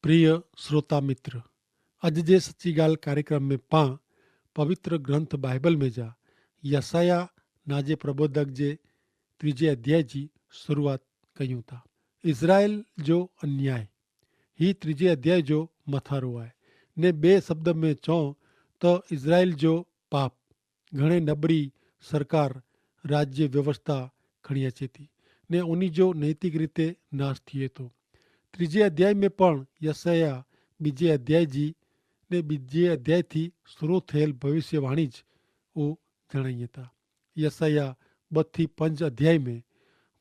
प्रिय श्रोता मित्र, अज जे सच्ची गाल कार्यक्रम में पां पवित्र ग्रंथ बाइबल में जा यसाया नाजे प्रबोधक जे त्रीजे अध्याय जी शुरुआत कयूं था। इज़राइल जो अन्याय ही त्रीजे अध्याय जो मथारो है ने बे शब्द में चऊं तो इज़राइल जो पाप घणे नबड़ी सरकार राज्य व्यवस्था खणी अचे थी ने उन्हीं जो नैतिक रीते नाश थिए तो। ત્રીજે અધ્યાય में પણ યશાયા બીજે અધ્યાયજી ને બીજે અધ્યાયથી શરૂ થયેલ ભવિષ્યવાણી જ જણાઈ હતા। યશાયા 2 થી 5 અધ્યાય में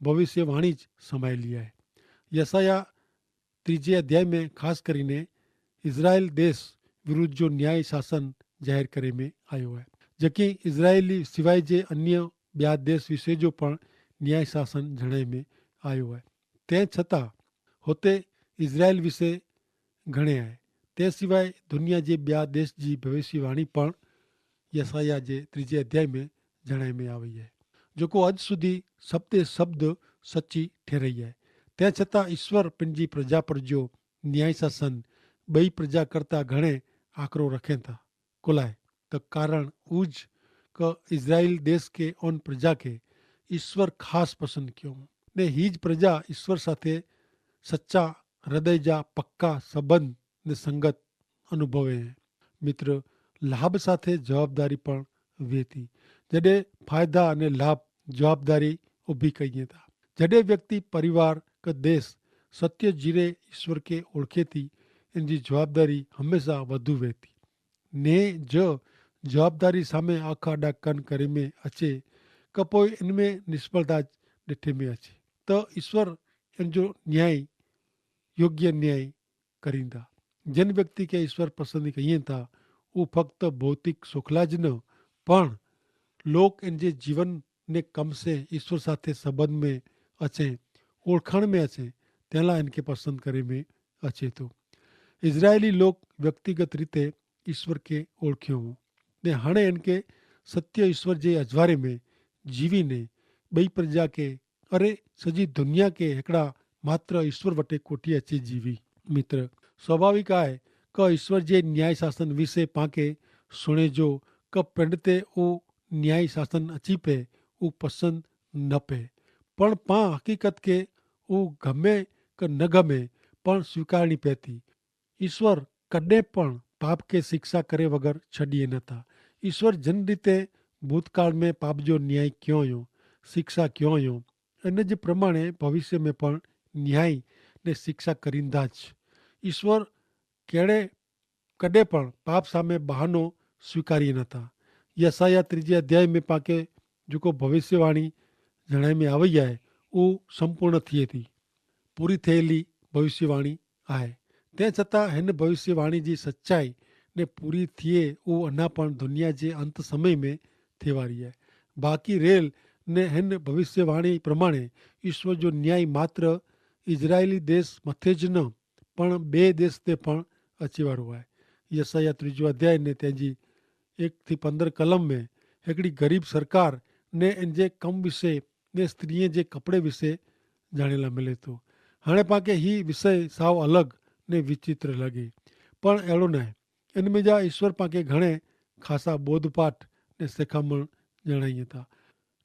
ભવિષ્યવાણી જ સમાયેલી है। યશાયા ત્રીજે અધ્યાય में ખાસ કરીને ઇઝરાયલ દેશ વિરુદ્ધ जो न्याय शासन जाहिर करे में आयो है, जबकि इज़राइली सिवाय जे अन्य ॿिया देश विषय जो पण न्याय शासन जणाई में आयो है। तें छतां होते इज़राइल विषय घणे आहे। ते सिवाय दुनिया जे ॿिया देश जी भविष्यवाणी पण यसाया जे त्रीजे अध्याय में जणाई में आई है, जेको अॼु सुधी शब्दे शब्द सची ठहराई है। तें छतां ईश्वर पंहिंजी प्रजा पर जो न्याय शासन ॿई प्रजा करता घणे आकरो रखें था कुलाए त कारण उज क इज़राइल देश के उन प्रजा के ईश्वर खास पसंद क्यों ने हीज प्रजा ईश्वर साथे सच्चा हृदय जा पक्का संबंध ने संगत अनुभवे हैं। मित्र, लाभ साथे जवाबदारी पण वेती जडे फायदा अने लाभ जवाबदारी ऊभी कईए था। जडे व्यक्ति परिवार का देश सत्य जीरे ईश्वर के ओळखे थी इनकी जवाबदारी हमेशा वधु वेती ने जो जवाबदारी सामे आखा आडा कन करे में अचे कपोई इनमें निष्फलता डिठे में अचे तो ईश्वर इन जो न्याय योग्य न्याय करींदा। जिन व्यक्ति के ईश्वर पसंद कहिए था वो फक्त भौतिक सुखला ज न पण लोग इनके जीवन ने कम से ईश्वर साथे संबंध में अचे ओळखाण में अचे तेला इनके पसंद करे में अचे तो। इज़राइली लोग व्यक्तिगत रीते ईश्वर के ओळख्यो हो ने हाणे इनके सत्य ईश्वर जे अजवारे में जीवी ने ॿई प्रजा के अरे सजी दुनिया के हिकड़ा मात्र ईश्वर वटे कोठी अचे जीवी। मित्र, स्वाभाविक है क ईश्वर जे न्याय शासन विषय पाके सुने जो क पिंड ते उ न्याय शासन अची पे उ पसंद न पे पण पा हकीकत के उ गमे क न गमे पण स्वीकारणी पहती। ईश्वर कदे पण पाप के शिक्षा करे वगर छड़िए न था। ईश्वर जिन रीते भूतकाल में पाप जो न्याय क्यों हो शिक्षा क्यों हो इन जे प्रमाणे भविष्य में पण न्याय ने शिक्षा करींदा ज। ईश्वर केड़े कदे पण पाप सामे बहानो स्वीकारिए न था। यसाया त्रीजे अध्याय में पाके जो भविष्यवाणी जणाई में आई है वो संपूर्ण थिए थी, पूरी थयेली भविष्यवाणी है। ते छतां हिन भविष्यवाणी जी सच्चाई ने पूरी थिए वो अना पण दुनिया जे अंत समय में थिए वारी है। बाकी रेल ने हिन भविष्यवाणी प्रमाणे ईश्वर जो न्याय मात्र इज़राइली देश मथे ज न पण बे देश ते पण अची वारो है। यसाया त्रीजो अध्याय ने तेजी 1 થી 15 कलम में हिकड़ी गरीब सरकार ने इन जे कम विषय ने स्त्रीअ जे कपड़े विषय जानेला मिले तो। हाणे पाके ही विषय साव अलग ने विचित्र लगे पण अहिड़ो न आहे। इनमें जा ईश्वर पाके घणे खासा बोधपाठ ने सेखामण जणाइए था।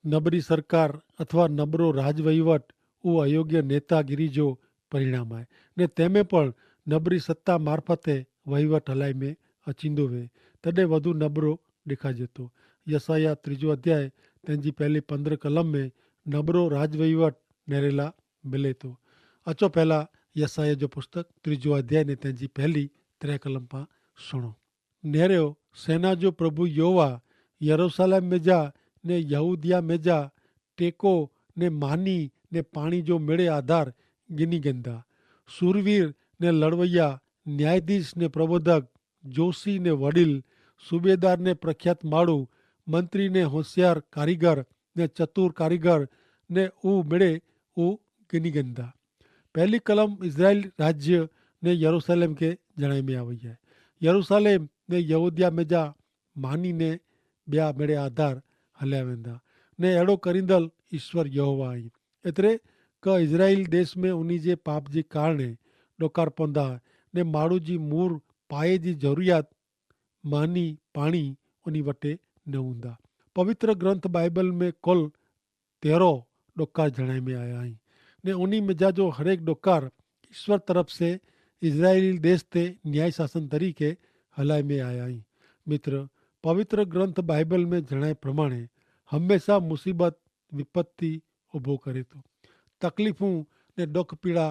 नबरी सरकार अथवा नबरो राजवहीवट वो अयोग्य नेतागिरी जो परिणाम है ने तेमें पण नबरी सत्ता मार्फते वहीवट हलाई में अचींदो वे तडे वधु नबरो दिखाजे तो। यसाया त्रीजो अध्याय तेजी पहली 15 कलम में नबरो राजवहीवट नेरेला मिले तो। अचो पहला यसाया जो पुस्तक त्रीजो अध्याय ने तेजी पहली 3 कलम पा सुनो। नेरियो सेना जो प्रभु योवा यरूशलेम में जा ने यहूदिया में जा टेको ने मानी ने पानी जो मेड़े आधार गिनी गंदा सूरवीर ने लड़वैया न्यायाधीश ने प्रबोधक जोशी ने वडील सूबेदार ने प्रख्यात माड़ू मंत्री ने होशियार कारीगर ने चतुर कारीगर ने ऊ मेड़े ऊ गिनी गंदा। पहली कलम इज़राइल राज्य ने यरूशलेम के जणाई में आई है। यरूशलेम ने यहूदिया में जा मानी ने ॿिया मेड़े आधार हलिया वेंदा ने अहिड़ो करींदल ईश्वर यहोवा आई। एतिरे क इज़राइल देश में उन्हीं जे पाप जे कारणे ॾोकार पवंदा ने माण्हू जी मूर पाए जी ज़रूरियात मानी पाणी उन वटे न हूंदा। पवित्र ग्रंथ बाइबल में कुल 13 ॾोकार जणाए में आया आहिनि ने उन में जा जो हर एक ॾोकार ईश्वर तरफ से इज़राइल देश ते न्याय शासन तरीके हलाए में आया आहिनि। मित्र, पवित्र ग्रंथ बाइबल में जणाए प्रमाणे हमेशा मुसीबत विपत्ति ઊભો કરે તો, તકલીફું ને દુઃખ પીડા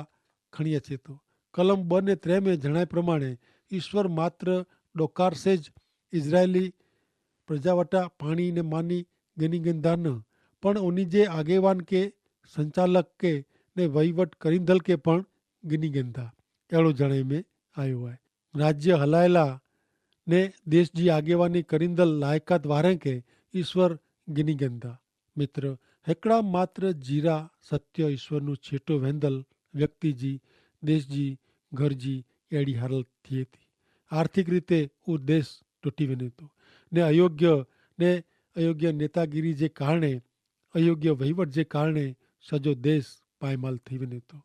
ખણી અચે તો। કલમ 2 ને 3 में જણાય પ્રમાણે ઈશ્વર માત્ર ડોકાર से જ ઇઝરાયેલી પ્રજા વટા પાણી ને માની ગની ગંદા ન પણ ઉની જે આગેવાન કે સંચાલક કે ને વહીવટ કરીંદલ કે પણ ગની ગંदा अहिड़ो जणाए में आयो आहे। राज्य हलायला ने देश जी आगेवानी करींदल लायकात वारे के ईश्वर गिनी गंदा। मित्र, हिकिड़ा मात्र जीरा सत्य ईश्वरનું छेटो वेंदल व्यक्ति जी देश जी घर जी अहिड़ी हालत थिए थी। आर्थिक रीते उहो देश तूटी वञे थो ने अयोग्य नेतागिरी जे कारणे अयोग्य वहीवट जे कारणे सॼो देश पायमाल थी वञे थो।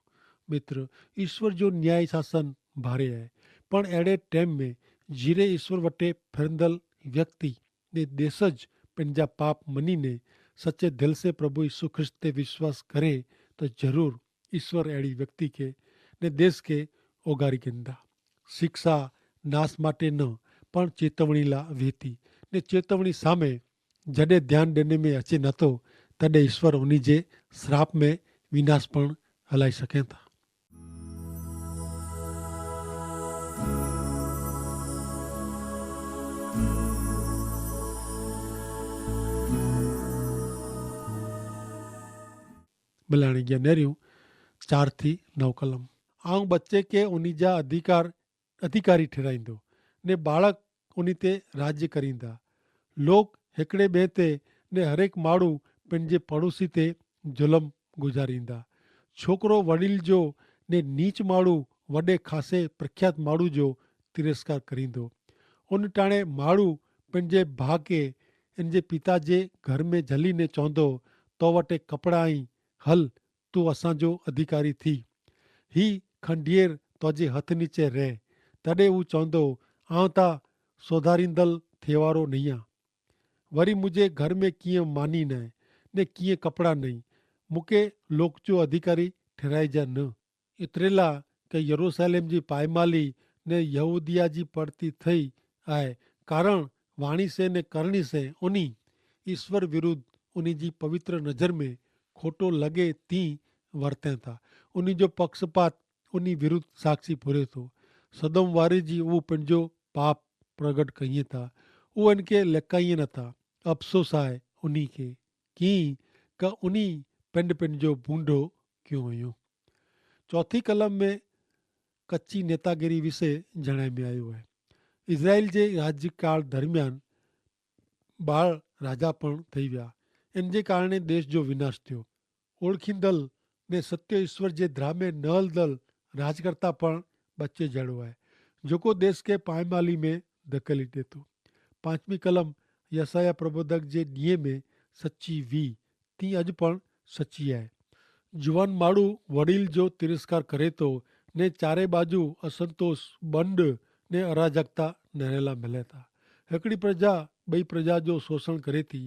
मित्र, ईश्वर जो न्याय शासन भारे आहे पण अहिड़े टाइम में जीरे ईश्वर वटे फिरंदल व्यक्ति ने देश ज पंहिंजा पाप मञीने सच्चे दिल से प्रभु यीशु ख्रिस्त ते विश्वास करे तो जरूर ईश्वर अहिड़ी व्यक्ति के ने देश के ओगारी कंदा। शिक्षा नाश माटे न पण चेतवणी ला वेती ने चेतवणी सामे जॾहिं ध्यान ॾिने में अचे नथो तॾहिं ईश्वर उन्ही जे श्राप में विनाश पण हलाई सघे था। मिलाणी ज्ञानेरियूं 4 થી 9 कलम। आऊं बच्चे के उन्ही जा अधिकारी ठहिराईंदो ने बाळक उन्ही ते राज्य करींदा। लोग हिकिड़े ॿिए ते ने हर एक माण्हू पंहिंजे पड़ोसी ते ज़ुल्म गुज़ारींदा। छोकिरो वडील जो ने नीच माण्हू वॾे ख़ासे प्रख्यात माण्हू जो तिरस्कार करींदो। उन टाणे माण्हू पंहिंजे भाउ खे इन जे पिता जे घर में झलीने चवंदो तो वटि कपिड़ा ऐं हल तूं असांजो अधिकारी थी, ही खंडिएर तुंहिंजे हथ नीचे रह। तॾहिं हू चवंदो आउं त सोधारींदल थिए वारो नहीं आहियां। वरी मुंहिंजे घर में कीअं मानी न ने कीअं कपिड़ा नहीं, मूंखे लोक जो अधिकारी ठहिराइजा न। एतिरेला के यरूशलेम जी पायमाली ने यहूदिया जी पड़ती थई आहे कारण वाणी से ने करणी से उन्ही ईश्वर विरुद्ध उन्ही जी पवित्र नज़र में खोटो लॻे तीं वर्तें था। उन्ही जो पक्षपात उन्ही विरुद्ध साक्षी पुरे थो। सदम वारे जी उहो पंहिंजो पाप प्रगट कईं था, उहो इनके लिकाईं नथा। अफ़सोस आहे उन्ही खे की क उन्ही पंहिंजो बूंडो क्यों हुयो। चौथी कलम में कच्ची नेतागिरी विषय जणाए में आयो आहे। इज़राइल जे राज्यकाल दरमियान बाळ राजा पण थी विया। इन जे कारणे देश जो विनाश थियो। ओळखींदल ने सत्य ईश्वर जे धामे न हलंदल राजकर्ता पण बचे जहिड़ो आहे जेको देश के पायमाली में धकेली ॾिए थो। 5वीं कलम यसाया प्रबोधक जे ॾींहं में सची वी तीं अॼु पण सची आहे। जुवान माण्हू वडील जो तिरस्कार करे थो ने चारे बाजू असंतोष बंड ने अराजकता नरेला मिले था। हिकिड़ी प्रजा ॿई प्रजा जो शोषण करे थी।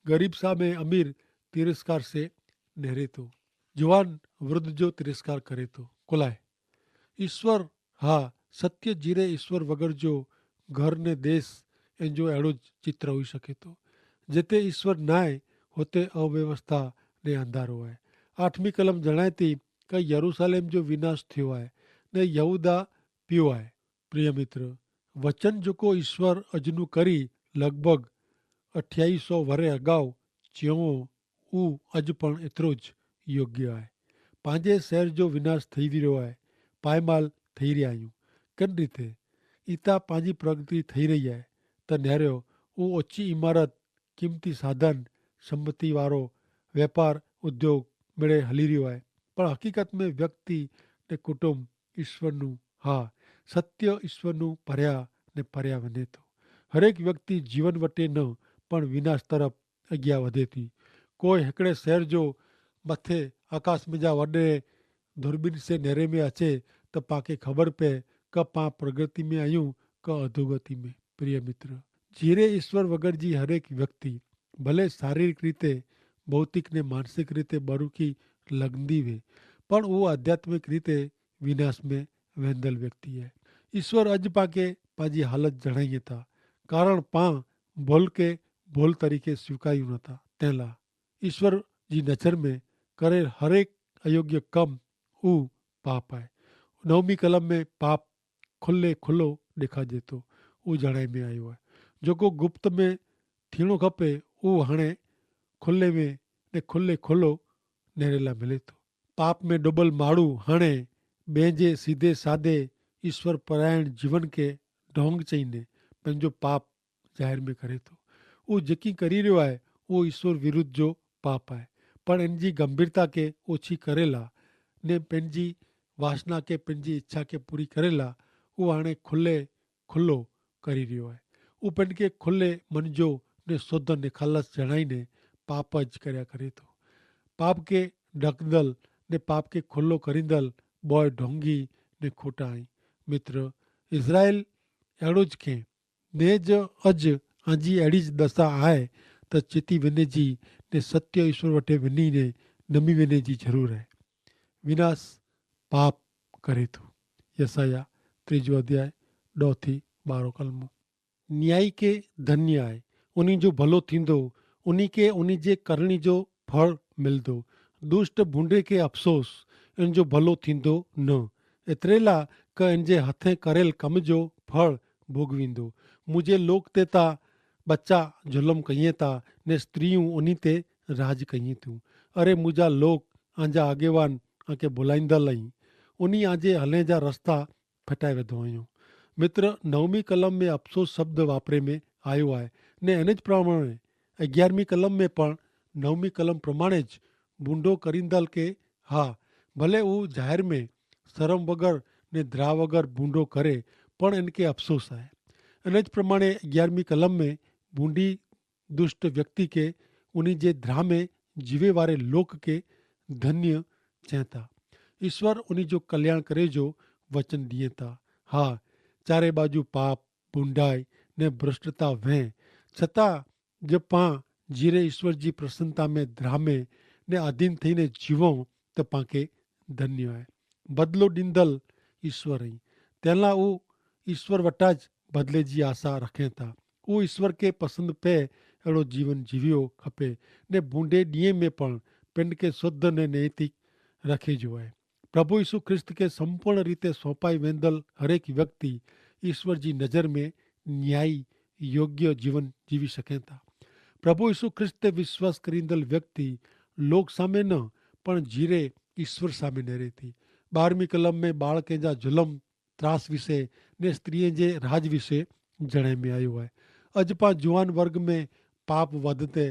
गरीब सामे अमीर तिरस्कार से नहरे थो। जुवान वृद्ध जो तिरस्कार करे थो। कुलाए ईश्वर हा सत्य जीरे ईश्वर वगर जो घर ने देश इन जो अहिड़ो चित्र हुई सके थो। जिते ईश्वर न आहे हुते अव्यवस्था ने अंधारो आहे। 8वीं कलम जणाए थी कि यरूशलेम जो विनाश थियो आहे ने यहूदा पियो आहे। प्रिय मित्र, वचन जेको ईश्वर अजनू करी लॻभॻि 2800 वरे अगाऊ चयो उहो अॼु पण एतिरो ज योग्य आहे। पंहिंजे शहर जो विनाश थी वियो आहे। पायमाल थी रहिया आहियूं। किन रीते इता पंहिंजी प्रगति थी रही आहे त निहारियो उहो ऊची इमारत क़ीमती साधन संपत्ति वारो वापार उद्योग मिड़े हली रहियो आहे पर हक़ीक़त में व्यक्ति ने कुटुंब ईश्वरનું हा सत्य ईश्वरનું पर्या वञे थो। हरेक व्यक्ति जीवन वटे न पण विनाश तरफ़ अॻियां वधे थी। कोई हिकिड़े शहर जो मथे आकाश में जा वॾे दूरबीन से नेरे में अचे त पाण खे ख़बर पए क पां प्रगति में आयूं क अधोगति में। प्रिय मित्र, जीरे ईश्वर वगर जी हरेक व्यक्ति भले शारीरिक रीते भौतिक ने मानसिक रीते बरूकी लगंदी वे पण वो आध्यात्मिक रीते विनाश में वेंदल व्यक्ति है। ईश्वर अज पाके पाजी हालत जणाई था कारण पां भोल के भोल तरीके स्वीकार्यु नता तेला ईश्वर जी नजर में करे हरेक अयोग्य कम ऊ पाप है। नवमी कलम में पाप खुले खुलो दिखा देतो ऊ जणाई में आयो है। जो को गुप्त में थीणो खपे ऊ हाणे खुले में ने खुले खुलो नेरेला मिले तो। पाप में डुबल माड़ू हाणे बेजे सीधे सादे ईश्वर परायण जीवन के ढोंग चईने पंहिंजो पाप जाहिर में करे तो। वो जेकी करी रहियो आहे वो ईश्वर विरुद्ध जो पाप है पण इन जी गंभीरता के ओछी करेला ने पंहिंजी वासना के पंहिंजी इच्छा के पूरी करेला वो हाणे खुले खुलो करी रहियो आहे। वो पिण खे खुले मन जो ने शुद्ध निखालस जणाईने पाप ज कर्या करे तो। पाप के ढकदल ने पाप के खुल्लो करींदल बॉय ढोंगी ने खोटा आई। मित्र, इज़राइल अहिड़ो ज खे ने ज अज आजी अहिड़ी ज दशा आहे त चिती वञे जी ने सत्य ईश्वर वटि वञी ने नमी वञे जी ज़रूर है। विनाश पाप करे थो। यसाया 3 अध्याय 2 थी 12 कलमो। न्याय के धन्य आहे उन्हीं जो भलो थींदो उन्हीं के उन्हीं जे करणी जो फल मिलदो। दुष्ट भूंडे के अफ़सोस इन जो भलो थींदो न एतिरेला क इन जे हथे करेल कम जो फल भोगवींदो। मुझे लोक ते ता बच्चा जुलम कईं था ने स्त्रियूं उन्हीं ते राज कईं थियूं। अरे मुझा लोक आंजा आगेवान आके बुलाईंदल आई उन्हीं आजे हले जा रस्ता फटाए वेधो आहियूं। मित्र, नवमी कलम में अफ़सोस शब्द वापरे में आयो आहे ने इन ज प्रमाणे 11મી कलम में पण नवमी कलम प्रमाणे ज बूंडो करींदल के हा भले वो जाहिर में शरम वगर ने द्रा वगर बूंडो करे पण इनके अफ़सोस आहे। इन ज प्रमाणे 11મી कलम में बूंडी दुष्ट व्यक्ति के उन्हीं जे द्रा में जीवे वारे लोक के धन्य चैता। ईश्वर उन्हीं जो कल्याण करे जो वचन दिए था। हाँ, चारे बाजू पाप बूंडाई ने भ्रष्टता वें छता जब पां जीरे ईश्वर जी प्रसन्नता में द्रामे ने अधीन थईने जीवो त पाके धन्य है। बदलो ॾींदल ईश्वर आई तेला वो ईश्वर वटा ज बदले जी आशा रखें था। वो ईश्वर के पसंद पे अड़ो जीवन जीवियो खपे ने बूंदे ॾींहं में पण पिंड के शुद्ध ने नैतिक रखे जो है। प्रभु यीशु ख्रिस्त के संपूर्ण रीते सौंपाई वेंदल हरेक व्यक्ति ईश्वर जी नज़र में न्यायी योग्य जीवन जीवी सकें था। प्रभु यीशु ख्रिस्त ते विश्वास करींदल व्यक्ति लोक सामे न पण जीरे ईश्वर सामे नेरे थी। 12મી कलम में बाळके जा जुलम त्रास विषय ने स्त्रीअ जे राज विषय जणे में आयो है। अज पां जुआन वर्ग में पाप वधते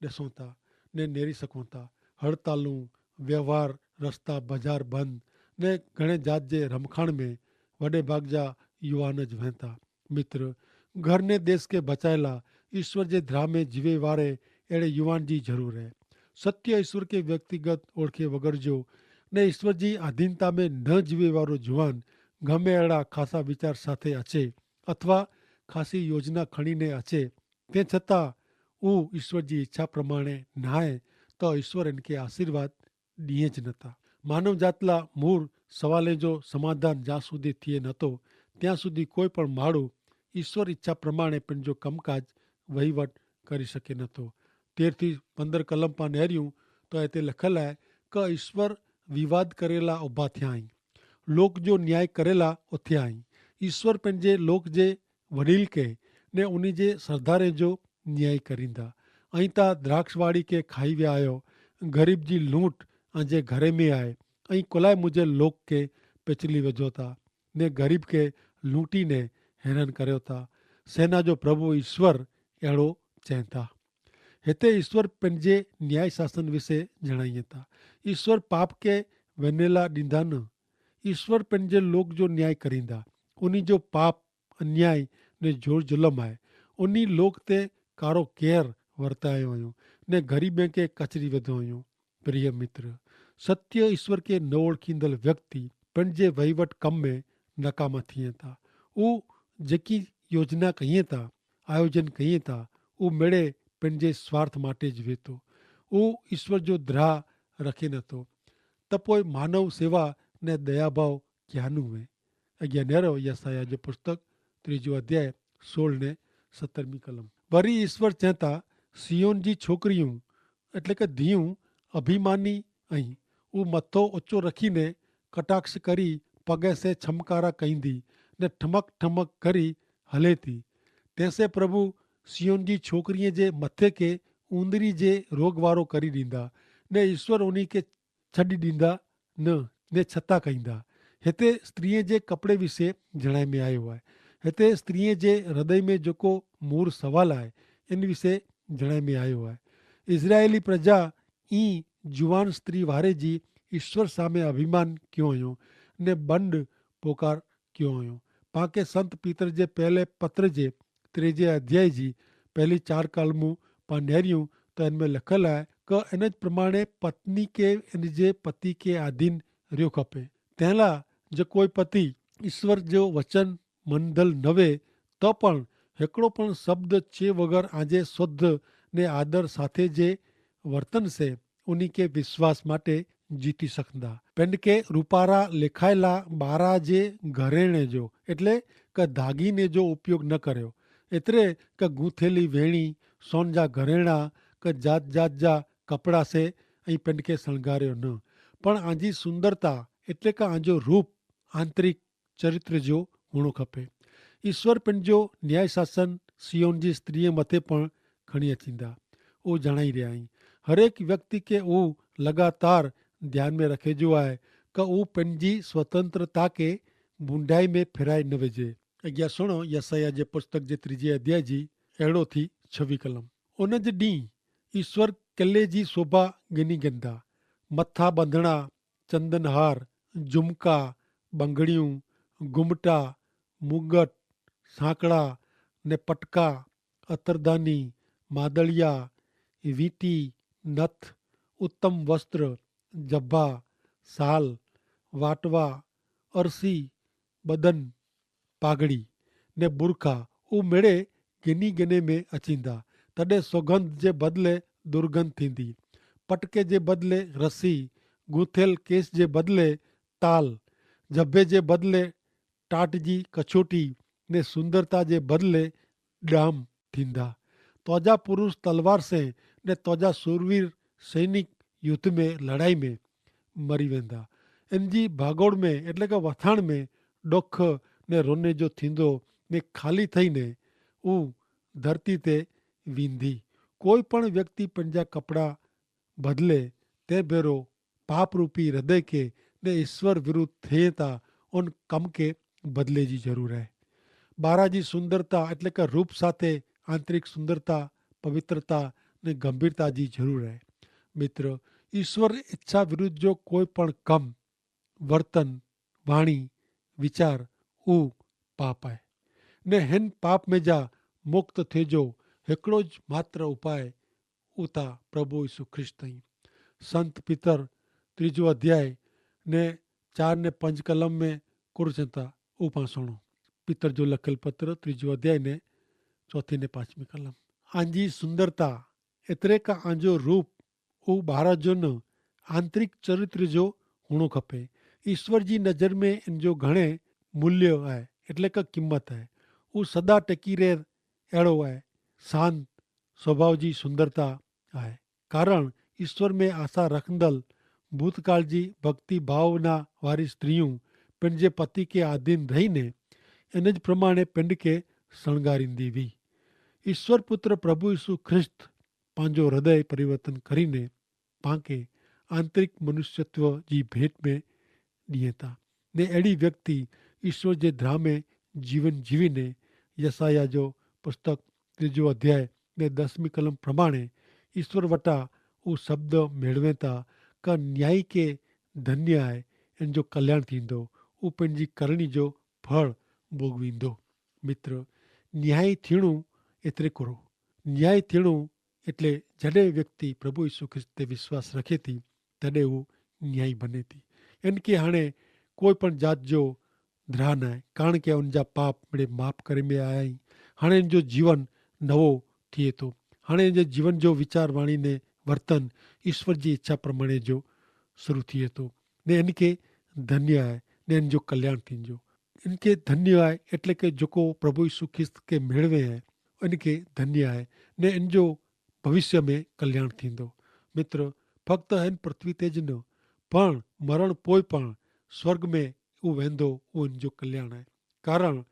ॾिसूं था ने नेरी सघूं था। हड़तालूं व्यवहार रस्ता बाजार बंद ने घणे जात जे रमखाण में वॾे भाग जा युवान ज वहता। मित्र, घर ने देश के बचाएला ईश्वर जे द्रा में जीवे वारे अड़े युवान जी जरूर है। सत्य ईश्वर के व्यक्तिगत ओळखे वगर जो ने ईश्वर जी अधीनता में न जीवे वारो जुवान गमे अड़ा खासा विचार साथे अचे अथवा खासी योजना खणीने अचे ते छता वो ईश्वर जी इच्छा प्रमाणे नाहे तो ईश्वर इनके आशीर्वाद दिए ज नता। मानव जातला मूળ सवाले जो समाधान ज्यां सुधी थिए नतो ત્યાં સુધી કોઈ પણ માળું ઈશ્વર ઈચ્છા પ્રમાણે पंहिंजो कमकाज वहीवट કરી શકે નતો। 13 થી 15 કલમ પાं નેર્યું તો हिते लखल है क ईश्वर विवाद करेला उभा थिया आहिनि लोक जो न्याय करेला उथिया आहिनि। ईश्वर पंहिंजे लोक जे वडील के ने उन्हीं जे सरदारे जो न्याय करींदा। ऐं ता द्राक्षवाड़ी के खाई विया आहियो ग़रीब जी लूट आंजे घरे में आहे ऐं कुलाए मुंहिंजे लोक के पिचली विझो था ने ग़रीब के लूटी ने हैरान करियो था। सेना जो प्रभु ईश्वर अहिड़ो चवनि था। हिते ईश्वर पंहिंजे न्याय शासन विषय जणाइनि था। ईश्वर पाप के वनेला ॾींदा न ईश्वर पंहिंजे लोक जो न्याय करींदा। उन्हीं जो पाप अन्याय ने जोर जुलम आहे उन्हीं लोक ते कारो केर वर्तायो हुयो ने ग़रीब के कचरी विधो हुयो। प्रिय मित्र, सत्य ईश्वर के न ओळखींदल व्यक्ति पंहिंजे वहीवट कम में नकामा थियनि था। उहो जेकी योजना कयूं था, आयोजन कयूं था, उहो मेड़े पंहिंजे स्वार्थ माटे ज वेठो, उहो ईश्वर जो द्राह रखे नथो। त पोइ मानव सेवा ने दयाभाव ક્યાંનું હોય? અગિયાર નેરો યસાયા जो पुस्तक 3 अध्याय 16 ने 17મી કલમ। વરી ઈશ્વર ચહેતા સિયોનજી છોકરીયું એટલે કે ધીયું અભિમાની અહીં હું મથો ઊંચો રખીને કટાક્ષ કરી પગે સે છમકારા કહીંદી ને ઠમક ઠમક કરી હલેતી। तैसे प्रभु सियोन जी छोकरीअ जे मथे के ऊंदरी जे रोगवारो करी ॾींदा ने ईश्वर उन्ही खे छॾी ॾींदा न ने छता कईंदा। हिते स्त्रीअ जे कपिड़े विषे जणाए में आयो आहे। हिते स्त्रीअ जे हृदय में जेको मूर सवाल आहे इन विषे जणाए में आयो आहे। इज़राइली प्रजा ई जुवान स्त्री वारे जी ईश्वर सामे अभिमान क्यों हुयो ने बंड पोकार क्यों हुयो। पाके संत पीतर जे पहले पत्र जे 3 अध्याय जी पहली 4 कलमूं पाण नेरियूं त इन में लिखल आहे कि इन प्रमाणे पत्नी के इन जे पति के आधीन रियो खपे। तंहिं लाइ जो कोई पति ईश्वर जो वचन मंदल न वे तो पण हिकिड़ो पण शब्द चे वगैर आजे शुद्ध ने आदर साथे जे वर्तन से उन्हीं के विश्वास माटे जीती सकंदा। पेंड के रूपारा लिखायला बारा जे घरेणे जो એટલે કે દાગીને જો ઉપયોગ ન કર્યો એતરે કે ગૂંથેલી વેણી સોન जा ઘરેણા કે જાત જાત जा કપડા से અહીં પેંડ के શણગાર્યો ન પણ આજી સુંદરતા એટલે કે આજો રૂપ આંતરિક ચરિત્ર जो हुअणो खपे। ईश्वर पंहिंजो न्याय शासन सियोन जी स्त्रीअ मथे पण खणी अचींदा। उहो जणाई रहिया आहिनि। हरेक व्यक्ति के उहो लगातार ध्यान में रखे जो आहे कि उहो पंहिंजी स्वतंत्रता के बूंडाई में फिराए न विझे। अॻियां सुणो यसाया जे पुस्तक जे 3 अध्याय जी अहिड़ो थी 26 कलम। उन जे ॾींहुं ईश्वर किले जी शोभा गिनी गिंदा। मथा ॿंधणा, चंदनहार, झुमका, बंगड़ियूं, घुमटा, मुगट, सांकड़ा ने पटका, अतरदानी, मादड़िया, वीटी, नथ, उत्तम वस्त्र, जब्बा, साल, वाटवा, अरसी, बदन, पागड़ी ने बुरखा उ मेड़े गिनी गिने में अचींदा। तॾहिं सौगंध जे बदिले दुर्गंध थींदी। पटके जे बदिले रसी, गूथियल केस जे बदिले ताल, जब्बे जे बदिले टाट जी कछोटी ने सुंदरता जे बदिले ॾाम थींदा। तोजा पुरुष तलवार से ने तोजा सूरवीर सैनिक युद्ध में लड़ाई में मरी वेंदा। इन जी भागोड़ में એટલે કે વથાણ में ડોખ ने रोने जो थींदो ने खाली થઈને ઉ ધરતી તે વીંધી। કોઈ પણ વ્યક્તિ पंहिंजा कपड़ा बदले ते भेरो पाप रूपी हृदय के ने ईश्वर विरुद्ध थिए था उन कम के बदले जी जरूर है। बारा जी सुंदरता એટલે કે रूप साथे आंतरिक सुंदरता, पवित्रता ने गंभीरता जी जरूर है। मित्र, ईश्वर इच्छा विरुद्ध जो कोई पण कम, वर्तन, वाणी, विचार उ पाप है ने हिन पाप में जा मुक्त थे जो हिकिड़ो ज मात्र उपाय उता प्रभु यीशु ख्रिस्त ही। संत पीतर 3 अध्याय ने 4 ने 5 कलम में कुरचता उपा सुनो। पीतर जो लखल पत्र 3 अध्याय ने 4 ने 5 कलम। आंजी सुंदरता एतरे का आंजो रूप उ बारा जो न आंतरिक चरित्र जो हुणो खपे। ईश्वर जी नज़र में इन जो घणे मूल्य है એટલે કે કિંમત है। वो सदा टकी रहे अहिड़ो है। शांत स्वभाव जी सुंदरता है। कारण ईश्वर में आशा रखंदल भूतकाल जी भक्ति भावना वारी स्त्रियूं पंहिंजे पति के आधीन रहीने इन प्रमाणे पिंड के शणगारींदी हुई। ईश्वर पुत्र प्रभु यीशु ख्रिस्त पंहिंजो हृदय परिवर्तन करीने पाके आंतरिक मनुष्यत्व जी भेंट में ॾिए था ने अहिड़ी व्यक्ति ईश्वर जे द्राह में जीवन जीवीने यसाया जो पुस्तक 3 अध्याय ने 10મી कलम प्रमाणे ईश्वर वटा वो शब्द मेड़वे था का न्याय के धन्य है इन जो कल्याण थींदो वो पंहिंजी करणी जो फल भोगवींदो। मित्र, न्याय थियणो एतिरे करो। न्याय थियणो એટલે जॾहिं व्यक्ति प्रभु यीशु ख्रिस्त ते विश्वास रखे थी तॾहिं वो न्यायी बने थी। इनके हाणे कोई पण जात जो ध्यान आहे कारण के उनजा पाप मिड़े माफ़ करे में आया आहिनि। हाणे इन जो जीवन नवो थिए थो। हाणे इन जे जीवन जो वीचार वाणी ने वर्तन ईश्वर जी इच्छा प्रमाणे जो शुरू थिए थो ने इनके धन्य आहे ने इन जो कल्याण थींदो। इनके धन्य आहे એટલે કે जेको प्रभु यीशु ख्रिस्त के मेળવે आहे इनके धन्य आहे ने इन जो भविष्य में कल्याण थींदो। मित्र फक्त हिन पृथ्वी ते ज न पण मरण पोइ पण स्वर्ग में उहो वेंदो उहो इन जो कल्याण आहे। कारण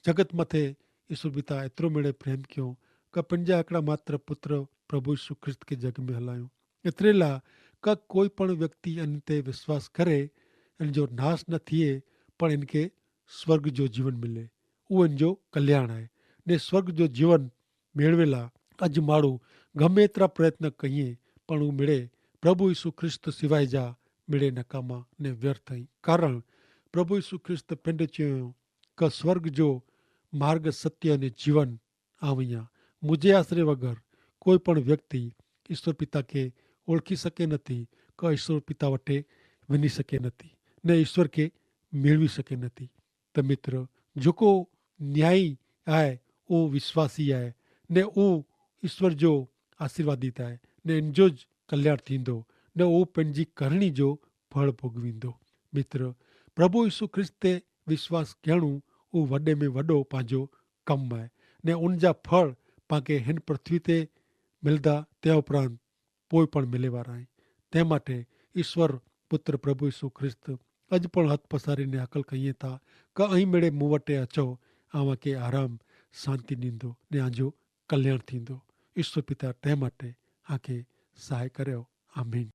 जगत मथे ईश्वर पिता एतिरो मेड़े प्रेम कयो कि पंहिंजा हिकिड़ा मात्र पुत्र प्रभु यीशु ख्रिस्त के जग में हलायो। एतिरे लाइ का कोई पण व्यक्ति इन ते विश्वास करे इन जो नाश न थिए पण इनके स्वर्ग जो जीवन मिले उहो इन जो कल्याण आहे ने स्वर्ग जो जीवन मेળવે लाइ अॼु माण्हू गમે एतिरा प्रयत्न कईं पण उहो मिड़े प्रभु यीशु ख्रिस्त सिवाय जा मिड़े नकामा ने व्यर्थ आहिनि। कारण प्रभु यीशु ख्रिस्त पिंड चयो कि स्वर्ग जो मार्ग सत्य અને जीवन આવું અહીંયા મુજે આશરે વગર કોઈ પણ વ્યક્તિ ઈશ્વર પિતા કે ઓળખી શકે નથી કે ઈશ્વર પિતા વટે વની શકે નથી ને ઈશ્વર કે મેળવી શકે નથી। તો મિત્ર જેકો ન્યાયી आहे उहो विश्वासी आहे ने उहो ईश्वर जो आशीर्वादित आहे ने इन जो ज कल्याण थींदो ने उहो पंहिंजी करणी जो फल भोगवींदो। मित्र प्रभु यीशु ख्रिस्त ते विश्वास करणु उहो वॾे में वॾो पंहिंजो कमु आहे ने उन जा फल पाण हिन पृथ्वी ते मिलंदा तंहिं उपरांत पोइ पण मिले वारा आहिनि। तंहिं माटे ईश्वर पुत्र प्रभु यीशु ख्रिस्त अॼु पण हथ पसारीने हकल कईं था कि અહીં मेड़े मूं वटि अचो आवांखे आराम शांति ॾींदो ने आजो कल्याण थींदो। ईश्वर पिता तंहिं माटे आखे सहाय करियो। आमीन।